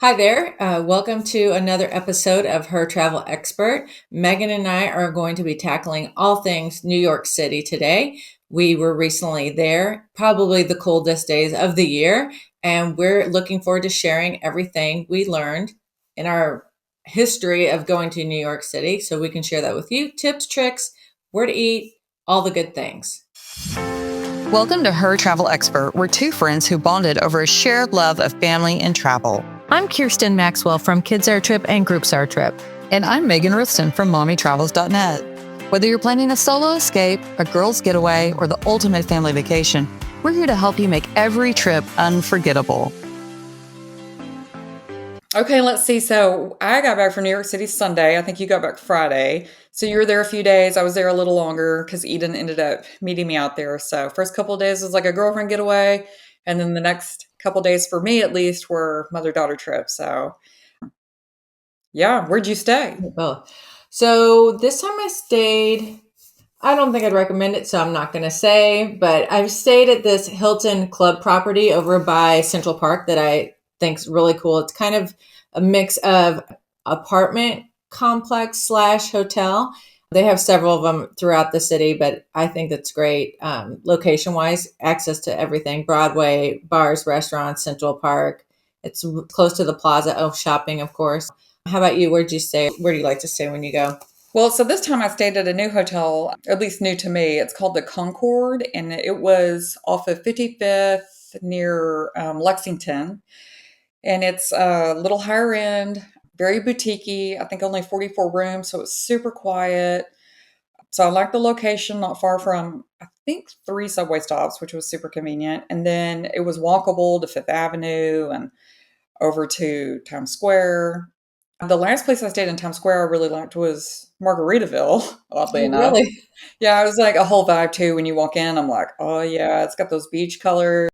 Hi there. Welcome to another episode of Her Travel Expert. Megan and I are going to be tackling all things New York City today. We were recently there, probably the coldest days of the year, and we're looking forward to sharing everything we learned in our history of going to New York City so we can share that with you. Tips, tricks, where to eat, all the good things. Welcome to Her Travel Expert. We're two friends who bonded over a shared love of family and travel. I'm Kirsten Maxwell from Kids Our Trip and Groups Our Trip. And I'm Meagan and Kirsten from mommytravels.net. Whether you're planning a solo escape, a girls' getaway, or the ultimate family vacation, we're here to help you make every trip unforgettable. Okay, let's see. So I got back from New York City Sunday. I think you got back Friday. So you were there a few days. I was there a little longer because Eden ended up meeting me out there. So first couple of days was like a girlfriend getaway. And then the next couple of days for me at least were mother-daughter trips. So yeah, where'd you stay? Oh, so this time I stayed. I don't think I'd recommend it, so I'm not going to say, but I've stayed at this Hilton Club property over by Central Park that I think's really cool. It's kind of a mix of apartment complex slash hotel. They have several of them throughout the city, but I think that's great. Location wise, access to everything, Broadway, bars, restaurants, Central Park. It's close to the plaza. Oh, shopping, of course. How about you? Where'd you stay? Where do you like to stay when you go? Well, so this time I stayed at a new hotel, at least new to me. It's called the Concord, and it was off of 55th near Lexington. And it's a little higher end, very boutique-y. I think only 44 rooms, so it's super quiet. So I like the location, not far from, I think, 3 subway stops, which was super convenient. And then it was walkable to Fifth Avenue and over to Times Square. The last place I stayed in Times Square I really liked was Margaritaville, oddly Oh, enough. really? Yeah, it was like a whole vibe too. When you walk in, I'm like, oh yeah, it's got those beach colors.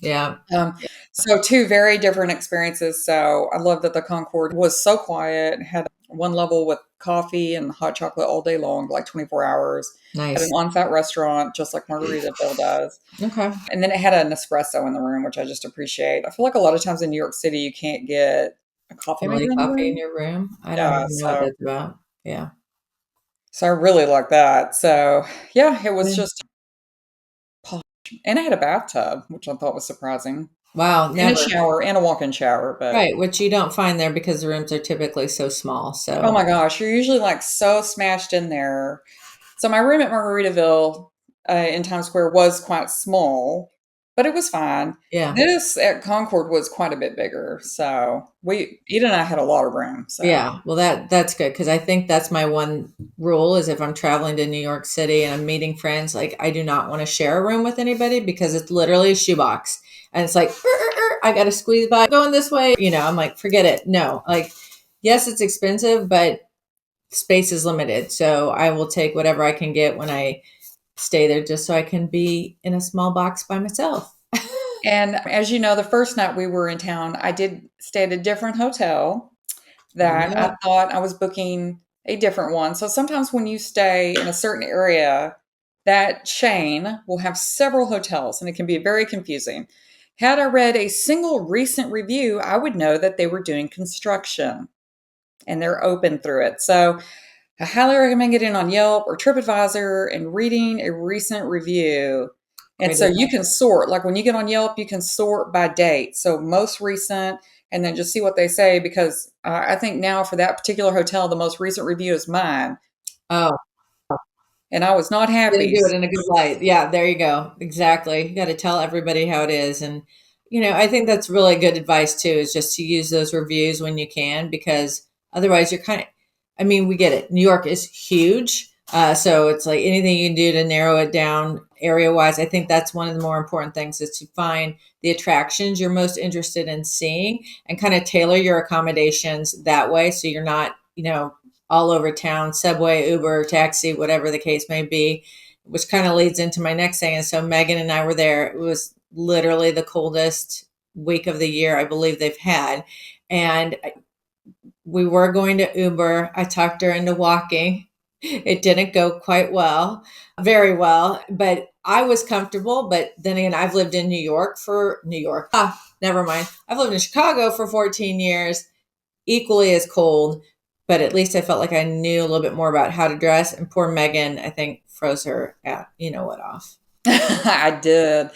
Yeah. Um, so two very different experiences. So I love that the Concord was so quiet, had one level with coffee and hot chocolate all day long, like 24 hours. Had an Nice. on-site restaurant, just like Margaritaville does. Okay. And then it had an espresso in the room, which I just appreciate. I feel like a lot of times in New York City, you can't get a coffee Quality maker in the coffee in room. your room. I don't Yeah, even know what so that's about. Yeah. so I really like that. So yeah, it was Yeah. just posh. And it had a bathtub, which I thought was surprising. Wow. And a Never. shower and a walk-in shower, but Right. Which you don't find there because the rooms are typically so small. oh So, my gosh, you're usually like so smashed in there. So my room at Margaritaville in Times Square was quite small, but it was fine. yeah. This at Concord was quite a bit bigger. So Eden and I had a lot of room. So Yeah. Well, that's good because I think that's my one rule is if I'm traveling to New York City and I'm meeting friends, like I do not want to share a room with anybody because it's literally a shoebox. And it's like, I got to squeeze by going this way. I'm like, forget it. No, like, yes, it's expensive, but space is limited. So I will take whatever I can get when I stay there just so I can be in a small box by myself. and as you know, the first night we were in town, I did stay at a different hotel that I Yeah. thought I was booking a different one. So sometimes when you stay in a certain area, that chain will have several hotels and it can be very confusing. Had I read a single recent review, I would know that they were doing construction and they're open through it. So I highly recommend getting on Yelp or TripAdvisor and reading a recent review. And Great so you advice. can sort, like when you get on Yelp, you can sort by date. So most recent, and then just see what they say. Because I think now for that particular hotel, the most recent review is mine. Oh, And I was not didn't happy. do it in a good light. Yeah, there you go. Exactly. You got to tell everybody how it is. And, I think that's really good advice too, is just to use those reviews when you can, because otherwise you're we get it. New York is huge. So it's like anything you can do to narrow it down area wise. I think that's one of the more important things is to find the attractions you're most interested in seeing and kind of tailor your accommodations that way. So you're not, all over town, subway, Uber, taxi, whatever the case may be, which kind of leads into my next thing. And so Megan and I were there. It was literally the coldest week of the year I believe they've had. And we were going to Uber. I talked her into walking. It didn't go quite well, very well, but I was comfortable. But then again, I've lived in New York. never mind. I've lived in Chicago for 14 years, equally as cold, but at least I felt like I knew a little bit more about how to dress. And poor Megan, I think, froze her off. I did.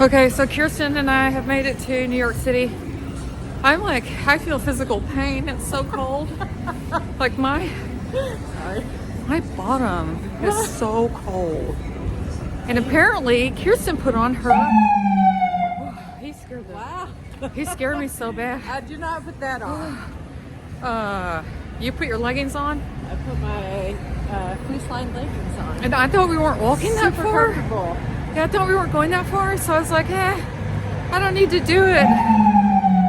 Okay, so Kirsten and I have made it to New York City. I feel physical pain. It's so cold. Like my bottom is so cold. And apparently Kirsten put on her. Oh, he scared me so bad. I do not put that on. You put your leggings on? I put my fleece lined leggings on. And I thought we weren't walking that Super far. comfortable. Yeah, I thought we weren't going that far, so I was like, I don't need to do it.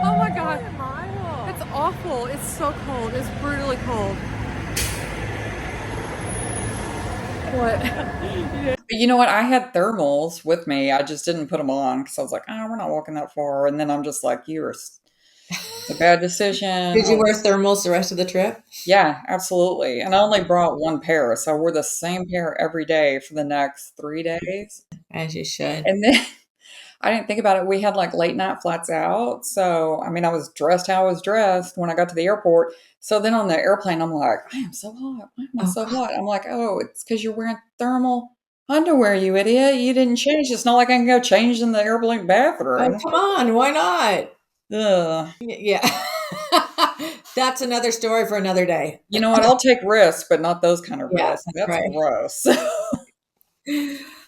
Oh my God. It's awful. It's so cold. It's brutally cold. What? You know what? I had thermals with me. I just didn't put them on because I was like, we're not walking that far. And then I'm just like, it's a bad decision. Did you wear thermals the rest of the trip? Yeah, absolutely. And I only brought one pair. So I wore the same pair every day for the next 3 days. As you should. And then I didn't think about it. We had like late night flights out. So, I mean, I was dressed how I was dressed when I got to the airport. So then on the airplane, I'm like, I am so hot. Why am I so hot? I'm like, it's because you're wearing thermal underwear, you idiot. You didn't change. It's not like I can go change in the airplane bathroom. Oh, come on. Why not? Ugh. Yeah. That's another story for another day. You know what? I'll take risks, but not those kind of risks. That's right. Gross.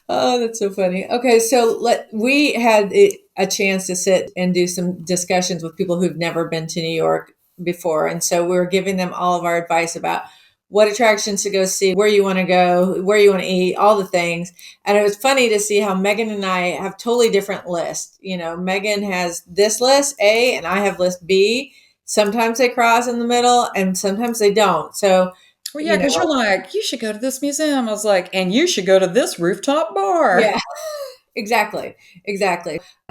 Oh, that's so funny. Okay, so we had a chance to sit and do some discussions with people who've never been to New York before. And so we were giving them all of our advice about what attractions to go see, where you want to go, where you want to eat, all the things. And it was funny to see how Megan and I have totally different lists. You know, Megan has this list A and I have list B. Sometimes they cross in the middle and sometimes they don't. So, well, yeah, because you're like, you should go to this museum. I was like, and you should go to this rooftop bar. Yeah, exactly.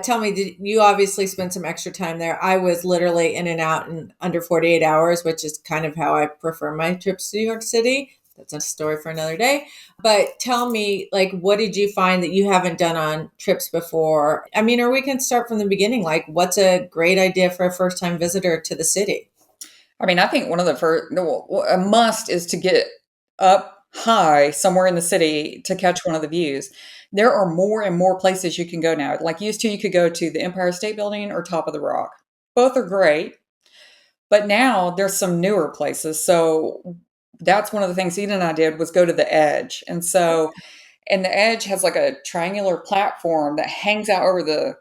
Tell me, you obviously spent some extra time there. I was literally in and out in under 48 hours, which is kind of how I prefer my trips to New York City. That's a story for another day. But tell me, what did you find that you haven't done on trips before? I mean, or we can start from the beginning. What's a great idea for a first-time visitor to the city? I mean, I think one of the first, a must is to get up high somewhere in the city to catch one of the views. There are more and more places you can go now. Like used to, you could go to the Empire State Building or Top of the Rock. Both are great. But now there's some newer places. So that's one of the things Eden and I did was go to the Edge. And the Edge has like a triangular platform that hangs out over the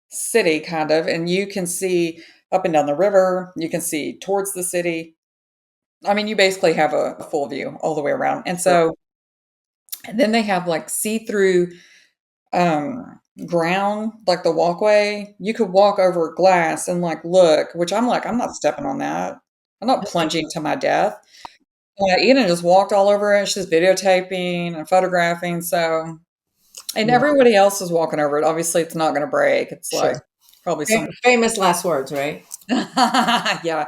city kind of, and you can see up and down the river. You can see towards the city. I mean, you basically have a full view all the way around. And so, and then they have like see-through ground, like the walkway. You could walk over glass and look, which I'm not stepping on that. I'm not plunging to my death. Eden just walked all over it. She's videotaping and photographing. So, and everybody else is walking over it. Obviously, it's not going to break. It's probably some famous last words, right? Yeah.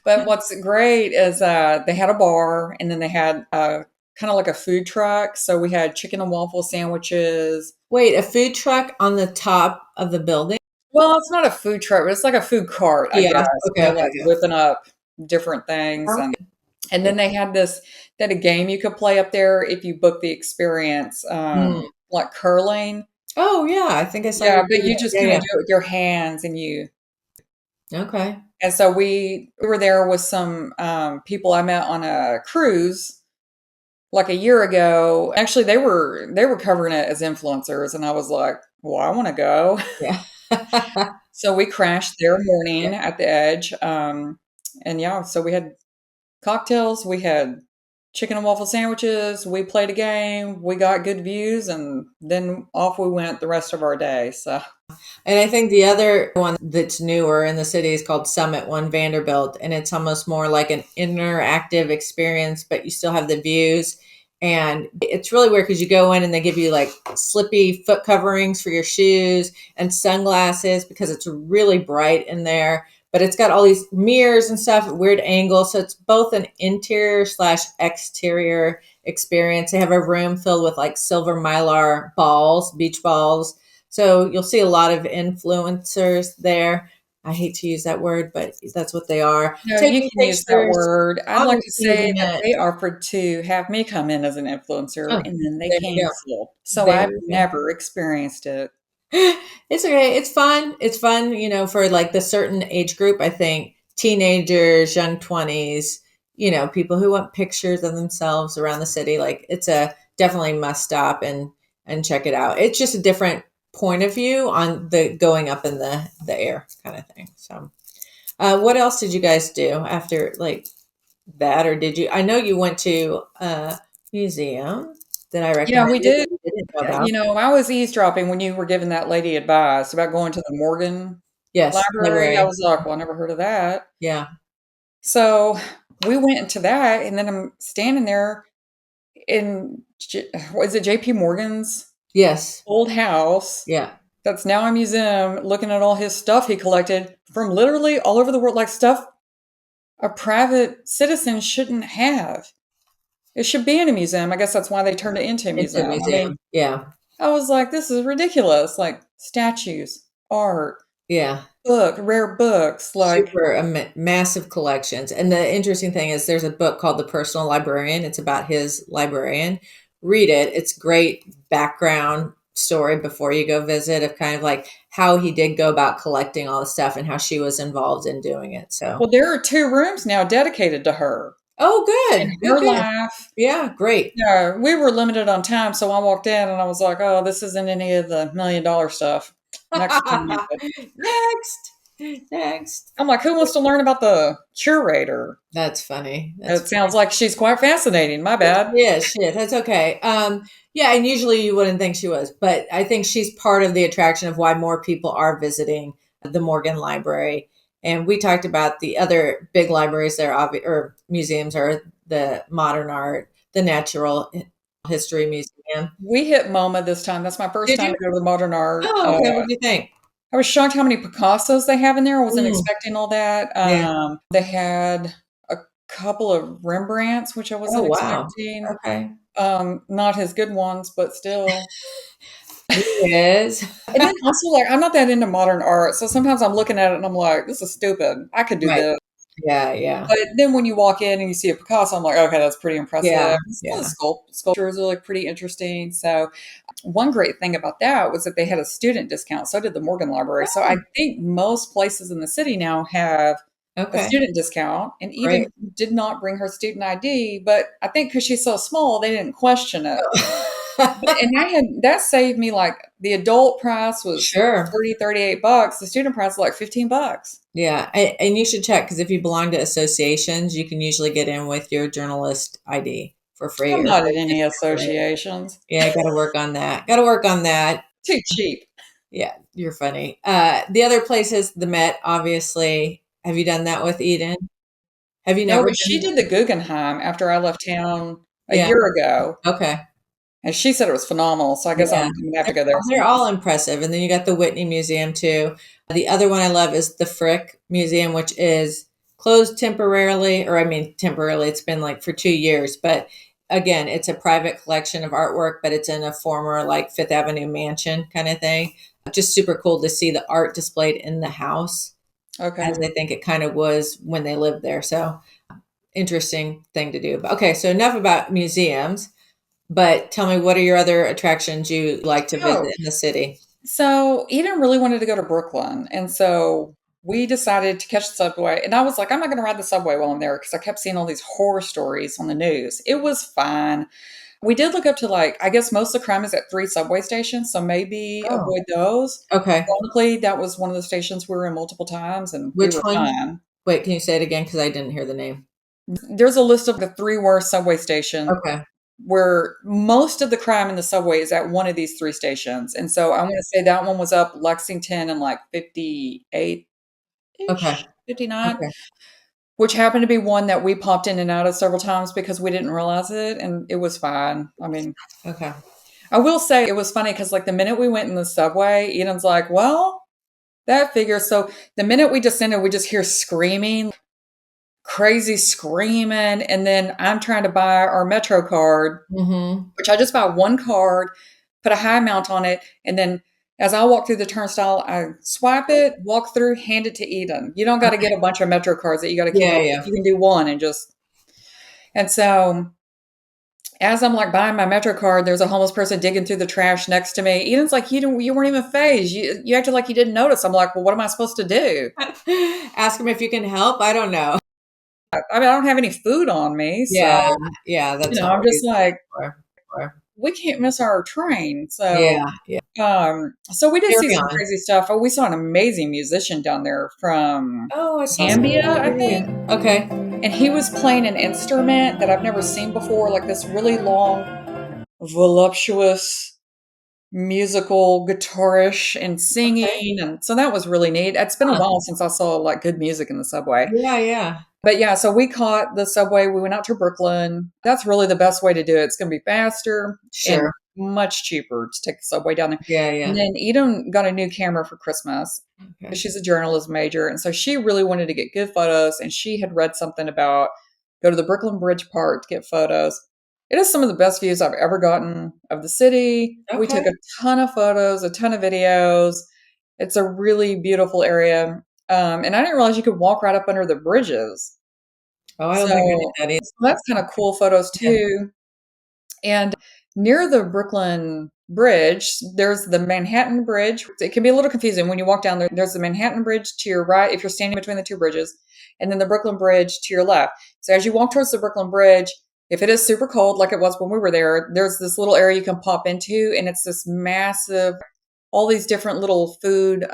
But what's great is they had a bar and then they had kind of like a food truck. So we had chicken and waffle sandwiches. Wait, a food truck on the top of the building? Well, it's not a food truck, but it's like a food cart, I guess. Okay. They're whipping up different things. And then they had a game you could play up there if you book the experience, like curling. Oh, yeah. I think I saw. Yeah, but you just kind of do it with your hands and you. Okay. And so we were there with some people I met on a cruise like a year ago. Actually, they were covering it as influencers. And I was like, well, I want to go. Yeah. So we crashed their morning at the Edge. So we had cocktails, we had chicken and waffle sandwiches, we played a game, we got good views, and then off we went the rest of our day. So, and I think the other one that's newer in the city is called Summit One Vanderbilt, and it's almost more like an interactive experience, but you still have the views. And it's really weird because you go in and they give you slippy foot coverings for your shoes and sunglasses because it's really bright in there. But it's got all these mirrors and stuff at weird angles. So it's both an interior/exterior experience. They have a room filled with silver Mylar balls, beach balls. So you'll see a lot of influencers there. I hate to use that word, but that's what they are. No, you Taking can use that pictures, word. I'd like to obviously say using that it. they offered to have me come in as an influencer Oh, and then they there you go. canceled. So There I've you go. never experienced it. It's okay. It's fun. It's fun, for like the certain age group. I think teenagers, young 20s, people who want pictures of themselves around the city. Like it's a definitely must stop and check it out. It's just a different point of view on the going up in the air kind of thing. So, what else did you guys do after like that, or did you? I know you went to a museum that I Yeah, we recommended that did. you didn't know about. I was eavesdropping when you were giving that lady advice about going to the Morgan Yes, Library. I library. was like, well, I never heard of that. Yeah. So we went into that, and then I'm standing there in, was it JP Morgan's Yes. old house Yeah. that's now a museum, looking at all his stuff he collected from literally all over the world, like stuff a private citizen shouldn't have. It should be in a museum. I guess that's why they turned it into a It's a museum. I mean, museum. Yeah. I was like, this is ridiculous. Like statues, art, Yeah. rare books. Like, Super massive collections. And the interesting thing is there's a book called The Personal Librarian. It's about his librarian. Read it. It's great background story before you go visit of kind of like how he did go about collecting all the stuff and how she was involved in doing it. So, well, there are 2 rooms now dedicated to her oh, and good. Good, her good. life. Yeah, great. Yeah, we were limited on time, so I walked in and I was like, "Oh, this isn't any of the $1 million stuff." Next appointment. Next. Next. I'm like, "Who wants to learn about the curator?" That's funny. That's It sounds like she's quite fascinating. My bad. Yeah, shit, that's okay. Yeah, and usually you wouldn't think she was, but I think she's part of the attraction of why more people are visiting the Morgan Library. And we talked about the other big libraries there, or museums, are the modern art, the Natural History Museum. We hit MoMA this time. That's my first Did time you? to go to the modern art. Oh, okay. What do you think? I was shocked how many Picassos they have in there. I wasn't Mm, expecting all that. yeah. They had a couple of Rembrandts, which I Oh, wasn't wow. expecting. Okay. Not his good ones, but still. He is. And then also, like, I'm not that into modern art, so sometimes I'm looking at it and I'm like, "This is stupid. I could do Right. this." Yeah, yeah. But then when you walk in and you see a Picasso, I'm like, "Okay, that's pretty Yeah, impressive." Some of yeah. the sculptures are like pretty interesting. So, one great thing about that was that they had a student discount. So did the Morgan Library. So I Oh, think most places in the city now have a okay. student discount. And even Great. did not bring her student ID, but I think because she's so small, they didn't question it. And that saved me, like, the adult price was Sure. 38 bucks. The student price was like 15 bucks. Yeah, and you should check because if you belong to associations, you can usually get in with your journalist ID for free I'm or not in very any discounted. associations. Yeah, got to work on that. Got to work on that. Too cheap. Yeah, you're funny. The other place is the Met, obviously. Have you done that with Eden? Have you No, never but she been? did the Guggenheim after I left town a Yeah. year ago, Okay. and she said it was phenomenal, so I guess Yeah. I'm gonna have to They're, go there they're sometime. all impressive. And then you got the Whitney Museum too. The other one I love is the Frick Museum, which is closed temporarily, or I mean, temporarily, it's been like for 2 years. But again, it's a private collection of artwork, but it's in a former like Fifth Avenue mansion kind of thing. Just super cool to see the art displayed in the house Okay. as I think it kind of was when they lived there. So interesting thing to do. Okay, so enough about museums. But tell me, what are your other attractions you like to visit Oh, in the city? so Eden really wanted to go to Brooklyn, and so we decided to catch the subway, and I was like, "I'm not gonna ride the subway while I'm there," because I kept seeing all these horror stories on the news. It was fine. We did look up to, like, I guess most of the crime is at 3 subway stations, so maybe Oh, avoid those. okay. Ironically, that was one of the stations we were in multiple times, and we Which were one? fine. Wait, can you say it again? Because I didn't hear the name. There's a list of the 3 worst subway stations Okay. where most of the crime in the subway is at one of these 3 stations, and so I wanna say that one was up Lexington and, like, 58-ish, Okay. 59, Okay. which happened to be one that we popped in and out of several times because we didn't realize it, and it was fine. I mean, Okay. I will say it was funny because, like, the minute we went in the subway, Eden's like, "Well, that figures." So the minute we descended, we just hear screaming, crazy screaming, and then I'm trying to buy our Metro card, Mm-hmm. which I just buy one card, put a high amount on it, and then As I walk through the turnstile, I swipe it, walk through, hand it to Eden. You don't got to Okay. get a bunch of Metro cards that you got to keep Yeah, up with. yeah. You can do one and just. And so as I'm like buying my Metro card, there's a homeless person digging through the trash next to me. Eden's like, you weren't even phased. You acted like you didn't notice. I'm like, well, what am I supposed to do? Ask them if you can help. I don't know. I mean, I don't have any food on me, so Yeah, yeah, that's I'm just always like, for. we can't miss our train. So, Yeah, yeah. so we did see Carry some on. crazy stuff. Oh, we saw an amazing musician down there from Oh, I saw some. Gambia, I think. Okay. And he was playing an instrument that I've never seen before, like this really long, voluptuous musical guitarish and Okay. singing. And so that was really neat. It's been a Huh. while since I saw like good music in the subway. Yeah, yeah. But yeah, so we caught the subway. We went out to Brooklyn. That's really the best way to do it. It's going to be faster and Sure. much cheaper to take the subway down there. Yeah, And yeah. then Eden got a new camera for Christmas. Okay. She's a journalism major. And so she really wanted to get good photos. And she had read something about go to the Brooklyn Bridge Park to get photos. It is some of the best views I've ever gotten of the city. We took Okay. a ton of photos, a ton of videos. It's a really beautiful area. And I didn't realize you could walk right up under the bridges. Oh, I don't think I did So that either. that's kind of cool photos Yeah. too. And near the Brooklyn Bridge, there's the Manhattan Bridge. It can be a little confusing when you walk down there. There's the Manhattan Bridge to your right if you're standing between the two bridges, and then the Brooklyn Bridge to your left. So as you walk towards the Brooklyn Bridge, if it is super cold like it was when we were there, there's this little area you can pop into, and it's this massive, all these different little food.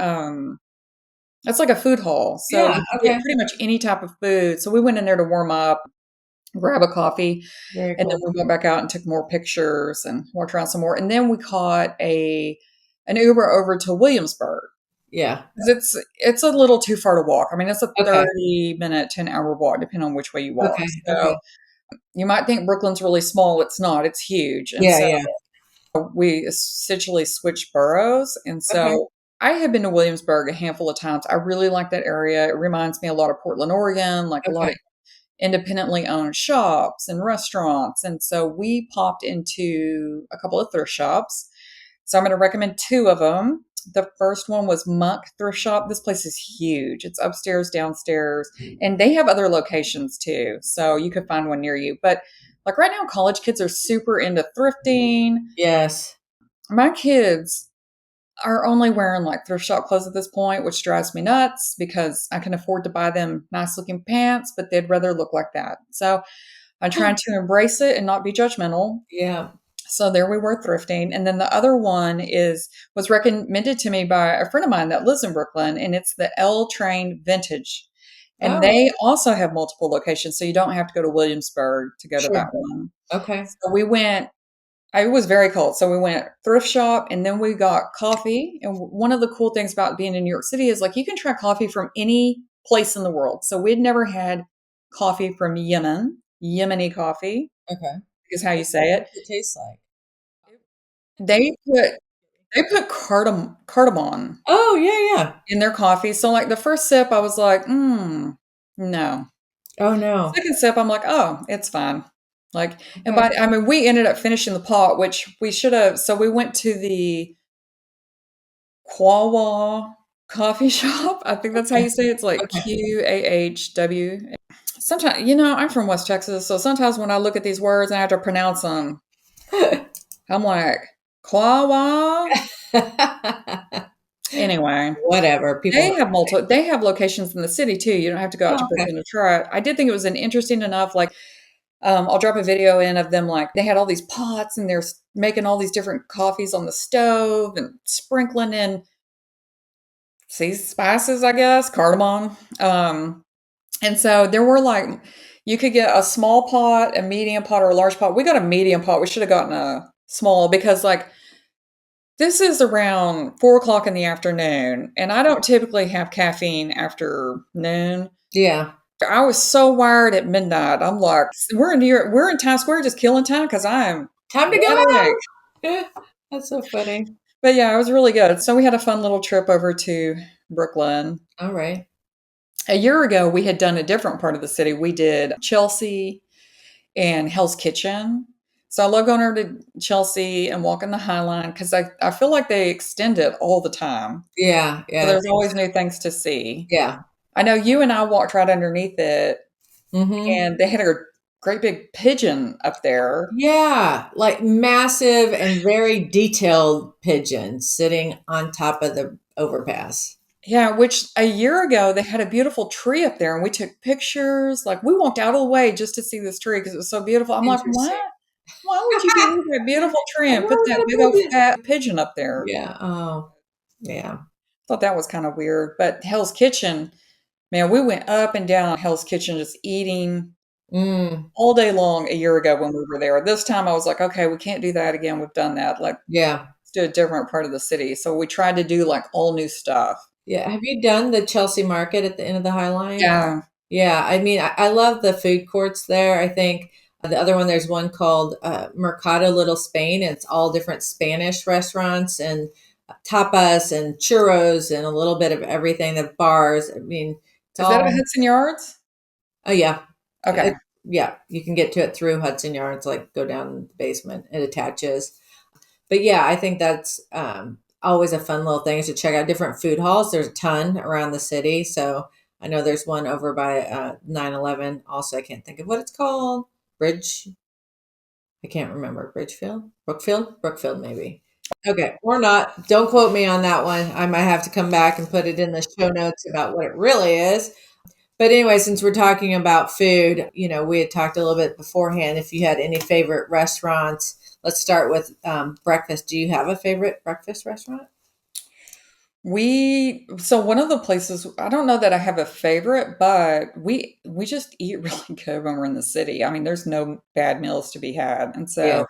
It's like a food hall. So Yeah, you can get okay. pretty much any type of food. So we went in there to warm up, grab a coffee, Very and then cool. we went back out and took more pictures and walked around some more. And then we caught an Uber over to Williamsburg. Yeah. 'Cause it's a little too far to walk. I mean, it's a Okay. 30-minute to an hour walk, depending on which way you walk. Okay. So Okay. you might think Brooklyn's really small. It's not. It's huge. And Yeah, so yeah. we essentially switched boroughs. And Okay. so I have been to Williamsburg a handful of times. I really like that area. It reminds me a lot of Portland, Oregon, like a lot Okay. of independently owned shops and restaurants. And so we popped into a couple of thrift shops. So I'm going to recommend two of them. The first one was Monk Thrift Shop. This place is huge. It's upstairs, downstairs, and they have other locations too. So you could find one near you. But like right now, college kids are super into thrifting. Yes. My kids are only wearing like thrift shop clothes at this point, which drives me nuts because I can afford to buy them nice looking pants, but they'd rather look like that. So I'm trying to embrace it and not be judgmental. Yeah. So there we were thrifting. And then the other one was recommended to me by a friend of mine that lives in Brooklyn, and it's the L Train Vintage. And Oh, they also have multiple locations, so you don't have to go to Williamsburg to go to sure. that one. Okay. So we went it was very cold. So we went thrift shop and then we got coffee. And one of the cool things about being in New York City is like you can try coffee from any place in the world. So we'd never had coffee from Yemen. Yemeni coffee Okay. is how you say it. What's it taste like? They put cardamom Oh, yeah, yeah. in their coffee. So like the first sip, I was like, no. Oh, no. Second sip, I'm like, oh, it's fine. Like, and Okay. I mean, we ended up finishing the pot, which we should have. So we went to the Quawa coffee shop. I think that's how Okay. you say it. It's like Okay. Qahw. Sometimes, I'm from West Texas. So sometimes when I look at these words and I have to pronounce them, I'm like, Quawa. Anyway, Whatever. People they have they have locations in the city too. You don't have to go out Oh, to okay. Brooklyn to try it. I did think it was an interesting enough, like, I'll drop a video in of them, like, they had all these pots and they're making all these different coffees on the stove and sprinkling in spices, I guess, cardamom. And so there were like, you could get a small pot, a medium pot, or a large pot. We got a medium pot. We should have gotten a small because, like, this is around 4 o'clock in the afternoon, and I don't typically have caffeine after noon. Yeah. I was so wired at midnight. I'm like, we're in New York, we're in Times Square just killing time because I'm Time to wide awake. go. That's so funny. But yeah, it was really good. So we had a fun little trip over to Brooklyn. All right. A year ago, we had done a different part of the city. We did Chelsea and Hell's Kitchen. So I love going over to Chelsea and walking the High Line because I feel like they extend it all the time. Yeah, So yeah, there's always new things to see. yeah. I know you and I walked right underneath it, Hmm. and they had a great big pigeon up there. Yeah, like massive and very detailed pigeons sitting on top of the overpass. Yeah, which a year ago they had a beautiful tree up there, and we took pictures. Like we walked out of the way just to see this tree because it was so beautiful. I'm like, what? Interesting. Why would you get rid of that beautiful tree and Where put was that that big old pigeon? fat pigeon up there? Yeah. Oh, yeah. Thought that was kind of weird. But Hell's Kitchen, man, we went up and down Hell's Kitchen just eating Mm, all day long a year ago when we were there. This time I was like, okay, we can't do that again. We've done that. Like, yeah. let's do a different part of the city. So we tried to do like all new stuff. Yeah. Have you done the Chelsea Market at the end of the High Line? Yeah. Yeah. I mean, I love the food courts there. I think the other one, there's one called Mercado Little Spain. It's all different Spanish restaurants and tapas and churros and a little bit of everything. The bars. I mean, it's Is that at all, Hudson Yards? oh, yeah. Okay. Yeah. You can get to it through Hudson Yards, like go down the basement. It attaches. But yeah, I think that's always a fun little thing is to check out different food halls. There's a ton around the city. So I know there's one over by 9/11. Also, I can't think of what it's called. Bridge. I can't remember. Bridgefield? Brookfield, maybe. Okay, or not. Don't quote me on that one. I might have to come back and put it in the show notes about what it really is. But anyway, since we're talking about food, we had talked a little bit beforehand. If you had any favorite restaurants, let's start with breakfast. Do you have a favorite breakfast restaurant? So one of the places, I don't know that I have a favorite, but we just eat really good when we're in the city. I mean, there's no bad meals to be had. And Yeah. so,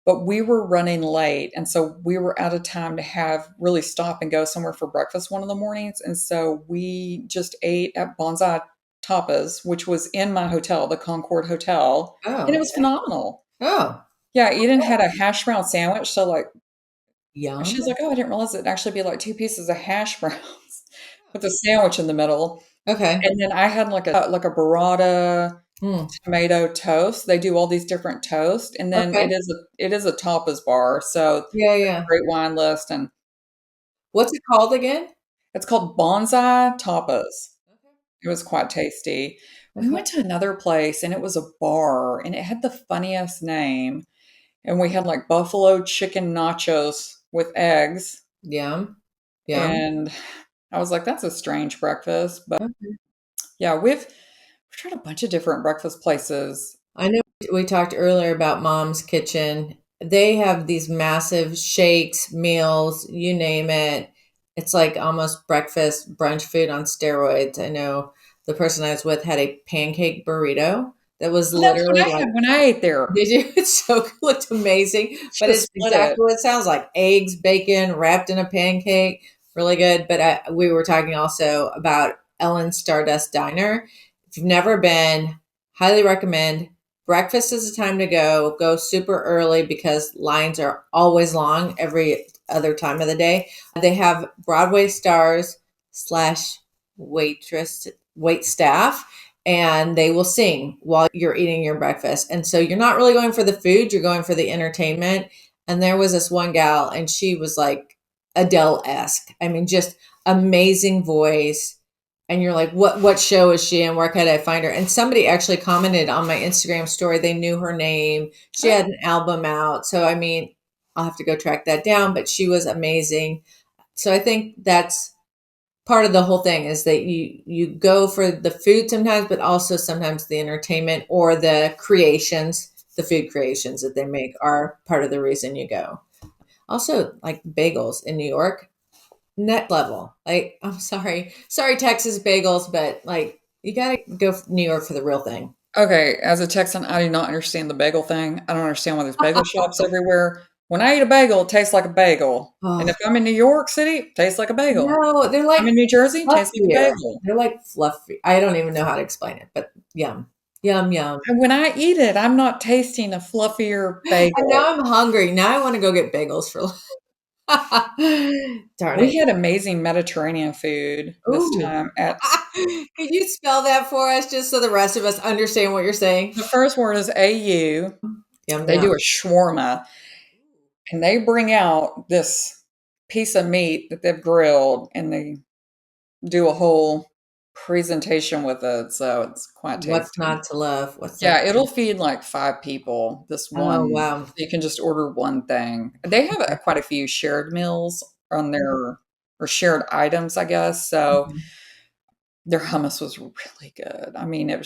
but we were running late, and so we were out of time to have really stop and go somewhere for breakfast one of the mornings. And so we just ate at Bonsai Tapas, which was in my hotel, the Concord Hotel, and it Oh. was phenomenal. Oh. Yeah, Eden had a hash brown sandwich, so like Yum. she's like, "Oh, I didn't realize it'd actually be like 2 pieces of hash browns with a sandwich in the middle." Okay. And then I had like a burrata Hmm. tomato toast. They do all these different toast, and then Okay. it is a tapas bar, so Yeah, yeah. great wine list, and What's it called again? it's called Bonsai Tapas. Okay. It was quite tasty. We Okay. went to another place, and it was a bar, and it had the funniest name, and we had like buffalo chicken nachos with eggs, Yum. Yum. and I was like, "That's a strange breakfast," but Okay. yeah, we've tried a bunch of different breakfast places. I know we talked earlier about Mom's Kitchen. They have these massive shakes, meals, you name it. It's like almost breakfast, brunch food on steroids. I know the person I was with had a pancake burrito that was Well, that's what literally I like, had when I ate there. did you? It's so it looked amazing, Should but have it's split it. exactly what it sounds like: eggs, bacon, wrapped in a pancake. Really good. But we were talking also about Ellen Stardust Diner. If you've never been, highly recommend. Breakfast is the time to go. Go super early because lines are always long every other time of the day. They have Broadway stars slash wait staff, and they will sing while you're eating your breakfast. And so you're not really going for the food, you're going for the entertainment. And there was this one gal, and she was like Adele esque. I mean, just amazing voice. And you're like, what show is she in? Where could I find her? And somebody actually commented on my Instagram story. They knew her name. She Oh, had an album out. So I mean, I'll have to go track that down, but she was amazing. So I think that's part of the whole thing is that you go for the food sometimes, but also sometimes the entertainment or the creations, the food creations that they make are part of the reason you go. Also, like bagels in New York, net level. Like, I'm sorry, Texas bagels, but like you gotta go New York for the real thing. okay, as a Texan, I do not understand the bagel thing. I don't understand why there's bagel shops everywhere. When I eat a bagel, it tastes like a bagel. And Oh if I'm in New York City, it tastes like a bagel. no, they're I'm like in New Jersey, it tastes like a fluffier. bagel. They're like fluffy. I don't even know how to explain it, but yum, yum, yum. And when I eat it, I'm not tasting a fluffier And now bagel. I'm hungry. Now I want to go get bagels for darn it. We had amazing Mediterranean food this Ooh. time at Could you spell that for us just so the rest of us understand what you're saying? the first word is AU, Yum, They yum. do a shawarma, and they bring out this piece of meat that they've grilled, and they do a whole presentation with it, so it's quite What's tasty. not to love? What's not Yeah, to it'll love? feed like 5 people, this Oh, one. wow. You can just order one thing. They have, Okay. quite a few shared meals on their or shared items, I guess, so Mhm. their hummus was really good. I mean, Yeah.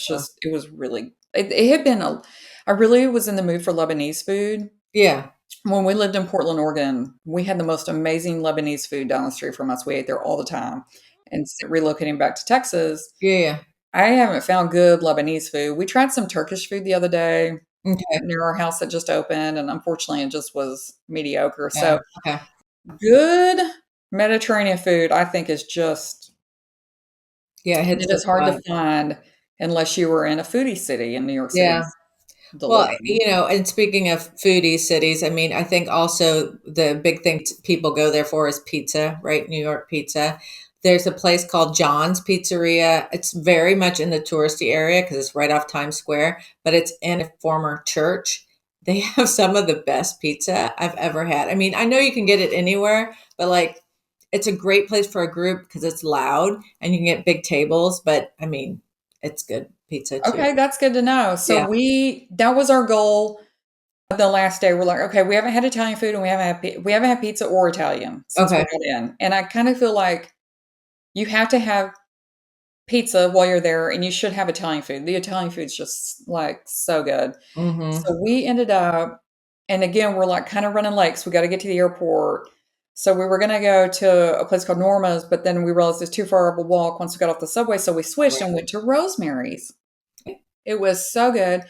it was really it had been a I really was in the mood for Lebanese food. Yeah. When we lived in Portland, Oregon, we had the most amazing Lebanese food down the street from us. We ate there all the time. And relocating back to Texas, Yeah. Yeah. I haven't found good Lebanese food. We tried some Turkish food the other day Okay. near our house that just opened, and unfortunately, it just was mediocre. Yeah. So, Okay. good Mediterranean food, I think, is just Yeah. It hits it the is hard to spot. find unless you were in a foodie city, and New York City Yeah. is Well, delicious. and speaking of foodie cities, I mean, I think also the big thing people go there for is pizza, right? New York pizza. There's a place called John's Pizzeria. It's very much in the touristy area because it's right off Times Square, but it's in a former church. They have some of the best pizza I've ever had. I mean, I know you can get it anywhere, but like it's a great place for a group because it's loud and you can get big tables, but I mean, it's good pizza too. Okay, that's good to know. So Yeah. that was our goal the last day. We're like, okay, we haven't had Italian food and we haven't had pizza or Italian since we Okay. got in. And I kind of feel like you have to have pizza while you're there, and you should have Italian food. The Italian food's just like so good. Mm-hmm. So we ended up, and again, we're like kind of running late, so we got to get to the airport. So we were going to go to a place called Norma's, but then we realized it's too far of a walk once we got off the subway. So we switched and went to Rosemary's. It was so good.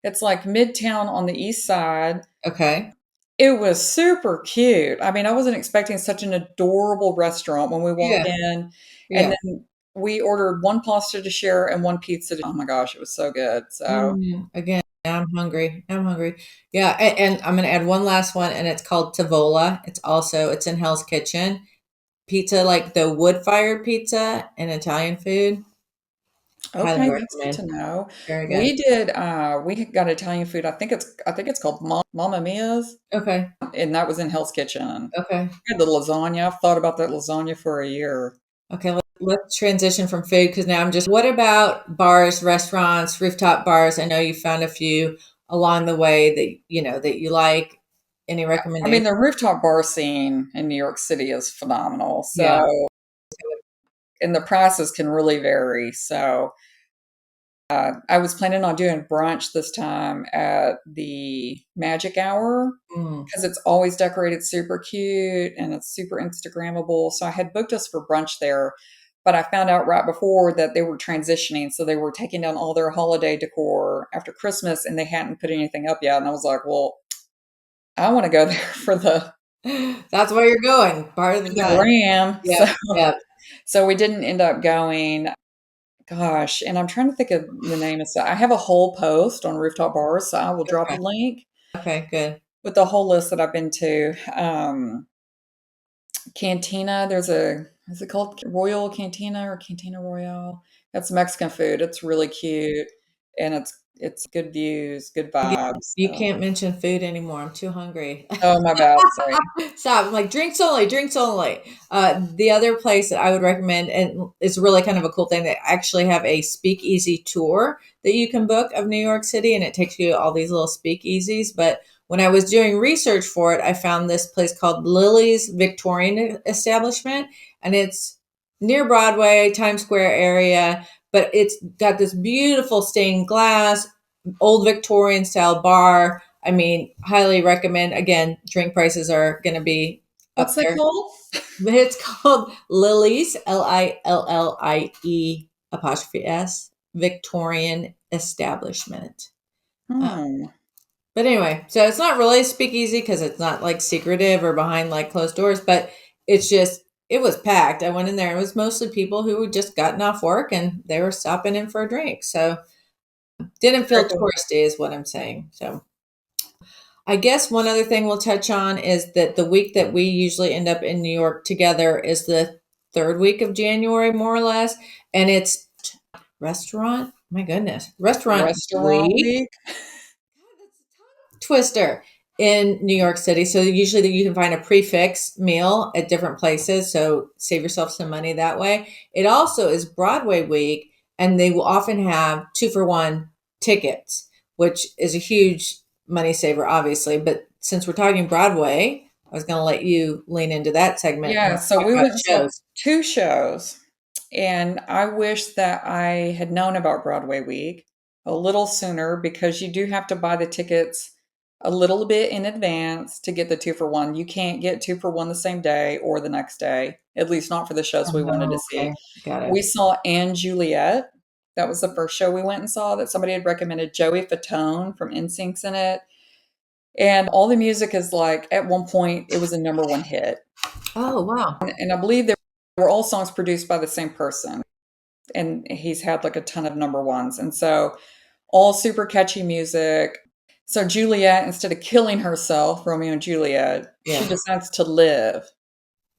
It's like Midtown on the east side. Okay. It was super cute. I mean, I wasn't expecting such an adorable restaurant when we walked Yeah. in. And Yeah. then we ordered one pasta to share and one pizza. Oh my gosh, it was so good. So, Again, I'm hungry. I'm hungry. Yeah, and I'm gonna add one last one, and it's called Tavola. It's in Hell's Kitchen. Pizza, like the wood fired pizza and Italian food. Highly okay, that's good recommend. to know. Very good. We got Italian food. I think it's called Mamma Mia's, Okay. and that was in Hell's Kitchen. Okay. We had the lasagna. I've thought about that lasagna for a year. Okay. Let's transition from food because now I'm just. What about bars, restaurants, rooftop bars? I know you found a few along the way that that you like. Any I mean, recommendations? the rooftop bar scene in New York City is phenomenal. Yeah. So, and the prices can really vary. So, I was planning on doing brunch this time at the Magic Hour Mm, because it's always decorated super cute and it's super Instagrammable. So I had booked us for brunch there, but I found out right before that they were transitioning. So they were taking down all their holiday decor after Christmas and they hadn't put anything up yet. And I was like, well, I want to go there That's where you're going. Part of for the the fun. gram. Yep. Yep. So we didn't end up going. Gosh, and I'm trying to think of the name of stuff. I have a whole post on rooftop bars, so I will drop a Okay. link Okay. Good. with the whole list that I've been to. Cantina, is it called Royal Cantina or Cantina Royale? That's Mexican food. It's really cute and it's good views, good vibes. You So. can't mention food anymore. I'm too hungry. Oh, my bad. Sorry. Stop. I'm like drinks only, drinks only. The other place that I would recommend, and it's really kind of a cool thing, they actually have a speakeasy tour that you can book of New York City, and it takes you to all these little speakeasies. But when I was doing research for it, I found this place called Lily's Victorian Establishment, and it's near Broadway, Times Square area. But it's got this beautiful stained glass, old Victorian style bar. I mean, highly recommend. Again, drink prices are going to be up What's that there. called? But it's called Lily's, Lillie apostrophe S, Victorian Establishment. Uh, Hmm. but anyway, so it's not really a speakeasy because it's not like secretive or behind like closed doors, but it's just, it was packed. I went in there. It was mostly people who had just gotten off work and they were stopping in for a drink. So didn't Very feel cool. touristy is what I'm saying. So I guess one other thing we'll touch on is that the week that we usually end up in New York together is the third week of January, more or less. And it's restaurant, my goodness, restaurant Restaurant week. week. Twister in New York City. So usually you can find a prefix meal at different places. So save yourself some money that way. It also is Broadway week, and they will often have 2-for-1 tickets, which is a huge money saver, obviously. But since we're talking Broadway, I was going to let you lean into that segment Yeah, and so talk we about went and saw shows. 2 shows, and I wish that I had known about Broadway Week a little sooner because you do have to buy the tickets a little bit in advance to get the 2-for-1. You can't get 2-for-1 the same day or the next day, at least not for the shows we wanted to Oh, see. okay. Got it. We saw & Juliet. That was the first show we went and saw that somebody had recommended. Joey Fatone from NSYNC's in it. And all the music is like, at one point, it was a number one hit. Oh, wow. And I believe they were all songs produced by the same person. And he's had like a ton of number ones. And so all super catchy music. So Juliet, instead of killing herself, Romeo and Juliet, she Yeah. decides to live.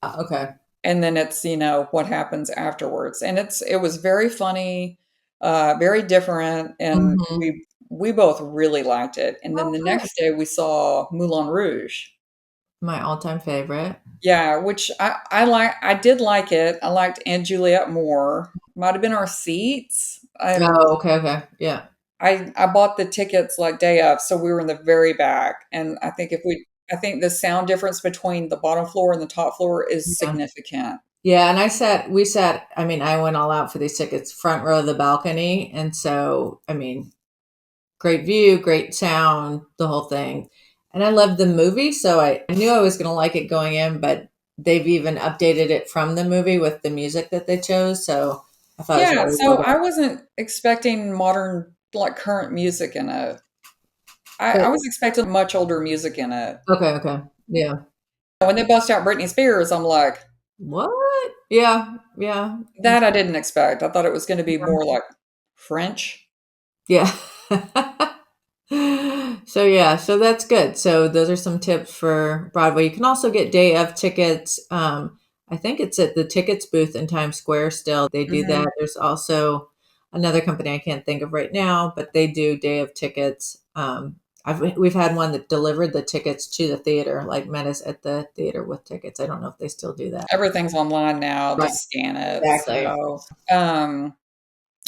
Okay. And then it's, what happens afterwards. And it was very funny, very different. And Mhm. we both really liked it. And then Oh, the good. next day we saw Moulin Rouge. My all-time favorite. Yeah, which I did like it. I liked & Juliet more. Might have been our seats. Oh, okay, okay. Yeah. I bought the tickets like day of, so we were in the very back. And I think the sound difference between the bottom floor and the top floor is Yeah. significant. Yeah, and I mean, I went all out for these tickets, front row of the balcony. And so, I mean, great view, great sound, the whole thing. And I loved the movie, so I knew I was going to like it going in, but they've even updated it from the movie with the music that they chose. So I thought it was Yeah, really well so done. I wasn't expecting modern, like current music in it. I But was expecting much older music in it. okay, okay. Yeah. When they bust out Britney Spears, I'm like, What? Yeah, yeah. that I didn't expect. I thought it was going to be more like French. Yeah. So yeah, so that's good. So those are some tips for Broadway. You can also get day of tickets. I think it's at the tickets booth in Times Square still. They do Mhm. that. There's also another company I can't think of right now, but they do day of tickets. We've had one that delivered the tickets to the theater, like met us at the theater with tickets. I don't know if they still do that. Everything's online now, Right. just scan it. Exactly. So,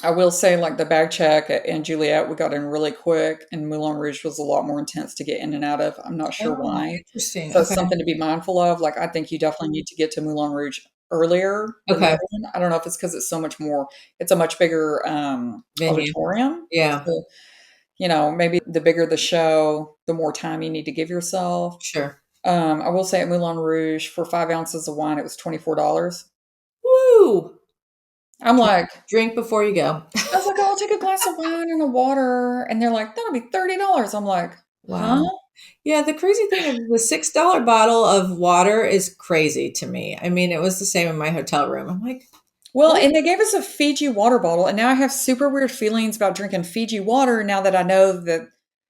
I will say, like the bag check and Juliet, we got in really quick, and Moulin Rouge was a lot more intense to get in and out of. I'm not sure Oh, why. interesting. So it's Okay. something to be mindful of. Like, I think you definitely need to get to Moulin Rouge earlier than the Okay. other one. I don't know if it's because it's so much more, it's a much bigger Venue. auditorium. Yeah, So, maybe the bigger the show, the more time you need to give yourself. sure. I will say at Moulin Rouge, for 5 ounces of wine, it was $24. Woo! I'm Drink, like, drink before you go. I was like, "Oh, I'll take a glass of wine and a water." And they're like, "That'll be $30." I'm like, "Huh?" Wow. Yeah, the crazy thing is the $6 bottle of water is crazy to me. I mean, it was the same in my hotel room. I'm like, Well, what? and they gave us a Fiji water bottle, and now I have super weird feelings about drinking Fiji water now that I know that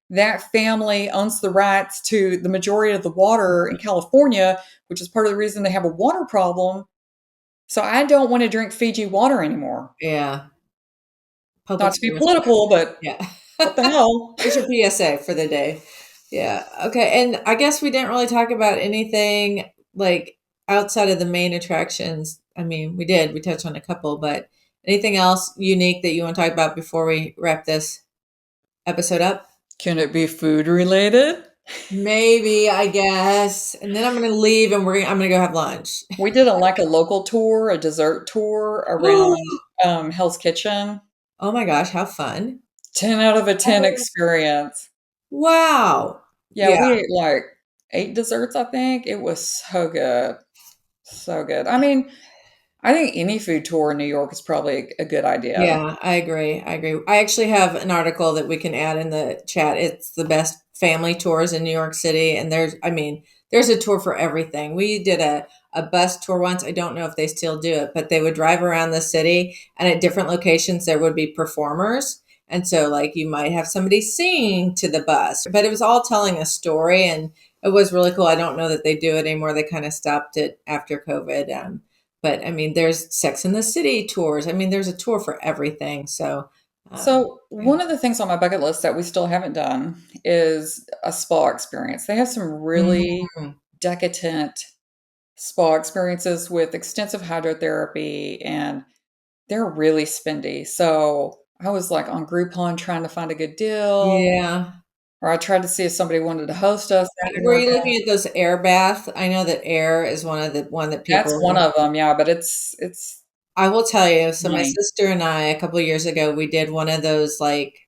that family owns the rights to the majority of the water in California, which is part of the reason they have a water problem. So I don't want to drink Fiji water anymore. Yeah, Not public to be service. political, but Yeah. what the hell? There's your PSA for the day. Yeah. Okay. And I guess we didn't really talk about anything like outside of the main attractions. I mean, we did. We touched on a couple, but anything else unique that you want to talk about before we wrap this episode up? Can it be food related? Maybe, I guess. And then I'm going to leave and I'm going to go have lunch. We did a local tour, a dessert tour around Hell's Kitchen. Oh my gosh, how fun. 10 out of a 10 Oh, experience. wow. Yeah, Yeah. we ate like 8 desserts, I think. It was so good. So good. I mean, I think any food tour in New York is probably a good idea. Yeah, I agree. I agree. I actually have an article that we can add in the chat. It's the best family tours in New York City. And there's a tour for everything. We did a bus tour once. I don't know if they still do it, but they would drive around the city and at different locations there would be performers. And so like you might have somebody sing to the bus, but it was all telling a story and it was really cool. I don't know that they do it anymore. They kind of stopped it after COVID. But I mean, there's Sex in the City tours. I mean, there's a tour for everything. So So, Yeah. one of the things on my bucket list that we still haven't done is a spa experience. They have some really Mm, decadent spa experiences with extensive hydrotherapy, and they're really spendy. So, I was like on Groupon trying to find a good deal, yeah. or I tried to see if somebody wanted to host us. That didn't Were work you out. looking at those air bath? I know that air is one that That's people. one of them, yeah, but it's I will tell you. So my money. sister and I, a couple of years ago, we did one of those like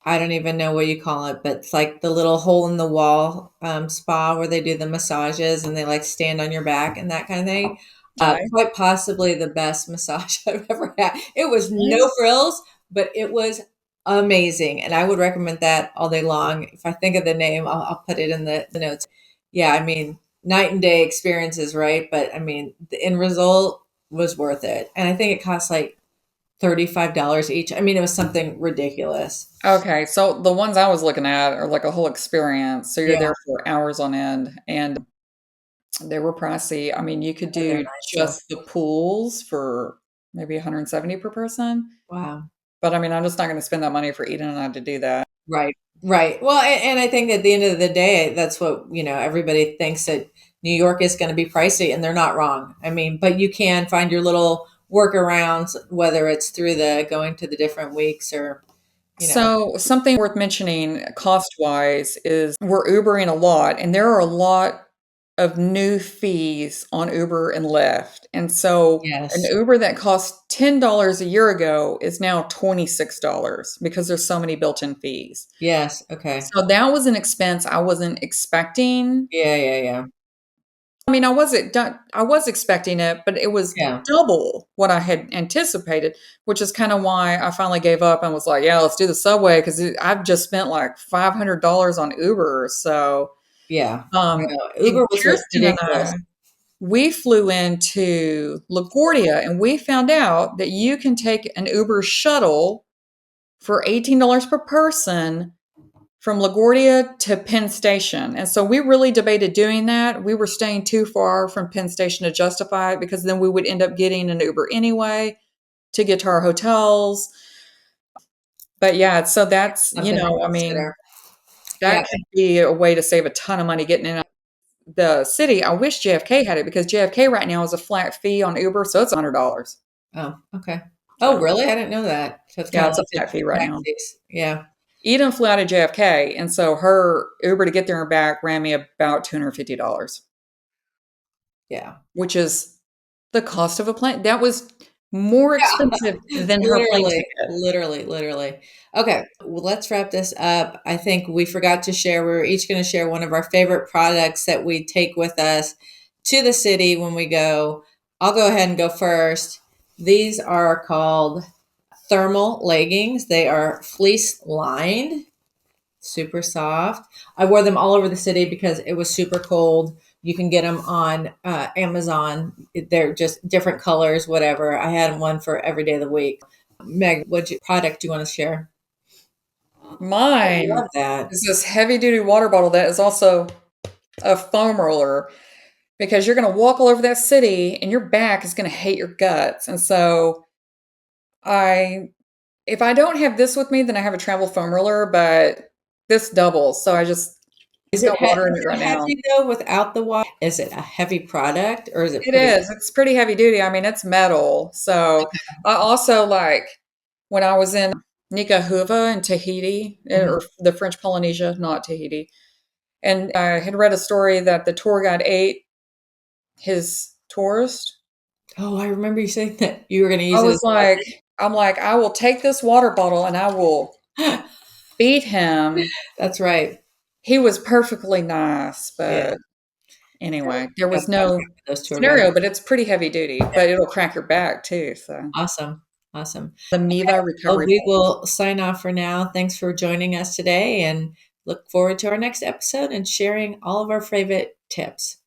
I don't even know what you call it, but it's like the little hole in the wall spa where they do the massages and they like stand on your back and that kind of thing. Okay. Quite possibly the best massage I've ever had. It was Really? no frills, but it was amazing, and I would recommend that all day long. If I think of the name, I'll put it in the notes. Yeah, I mean, night and day experiences, right? But I mean, the end result was worth it, and I think it cost like $35 each. I mean, it was something ridiculous. Okay, so the ones I was looking at are like a whole experience. So you're Yeah, there for hours on end, and they were pricey. I mean, you could they're do nice though. just the pools for maybe 170 per person. Wow. But I mean, I'm just not going to spend that money for Eden and I to do that. Right. Right. Well, and I think at the end of the day, that's what, everybody thinks that New York is going to be pricey, and they're not wrong. I mean, but you can find your little workarounds, whether it's through the going to the different weeks or, you know, So, something worth mentioning cost wise is we're Ubering a lot, and there are a lot of new fees on Uber and Lyft. And so, an yes. Uber that cost $10 a year ago is now $26 because there's so many built in fees. Yes. Okay. So, that was an expense I wasn't expecting. Yeah. Yeah. Yeah. I mean, I was expecting it, but it was Yeah. double what I had anticipated, which is kind of why I finally gave up and was like, yeah, let's do the subway because I've just spent like $500 on Uber. So, Yeah. I um, know. and Uber was Kirsten and ridiculous. we flew into LaGuardia and we found out that you can take an Uber shuttle for $18 per person from LaGuardia to Penn Station. And so we really debated doing that. We were staying too far from Penn Station to justify it because then we would end up getting an Uber anyway to get to our hotels. But yeah, so that's, Something to I mean, consider. Yeah. that could be a way to save a ton of money getting in the city. I wish JFK had it because JFK right now is a flat fee on Uber, so it's $100. Oh, okay. Oh, So really? I didn't know that. So it's kind yeah, of it's a like the flat fee right now. taxis. Yeah. Eden flew out of JFK, and so her Uber to get there and back ran me about $250. Yeah. Which is the cost of a plane. That was more expensive than her plane Literally, ticket. literally, literally. Okay, well, let's wrap this up. I think we forgot to share, we were each going to share one of our favorite products that we take with us to the city when we go. I'll go ahead and go first. These are called thermal leggings. They are fleece lined, super soft. I wore them all over the city because it was super cold. You can get them on Amazon. They're just different colors, whatever. I had one for every day of the week. Meg, what product do you want to share? I Mine love that. is this heavy duty water bottle that is also a foam roller because you're going to walk all over that city and your back is going to hate your guts. And so I, if I don't have this with me, then I have a travel foam roller, but this doubles. So it's got water in Is it it right now. heavy though without the water? Is it a heavy product or is it It pretty? is. It's pretty heavy duty. I mean, it's metal. So I also like when I was in Nicahuva in Tahiti, Mhm. or the French Polynesia, not Tahiti. And I had read a story that the tour guide ate his tourist. Oh, I remember you saying that you were going to I use it was as like, I will take this water bottle and I will a feed him. That's right. He was perfectly nice, Yeah. but anyway, there That's was what I was no thinking, those tour guides. scenario, but it's pretty heavy duty, but it'll crack your back too. So Awesome. Awesome. the Miva Well, recovery. we will sign off for now. Thanks for joining us today and look forward to our next episode and sharing all of our favorite tips.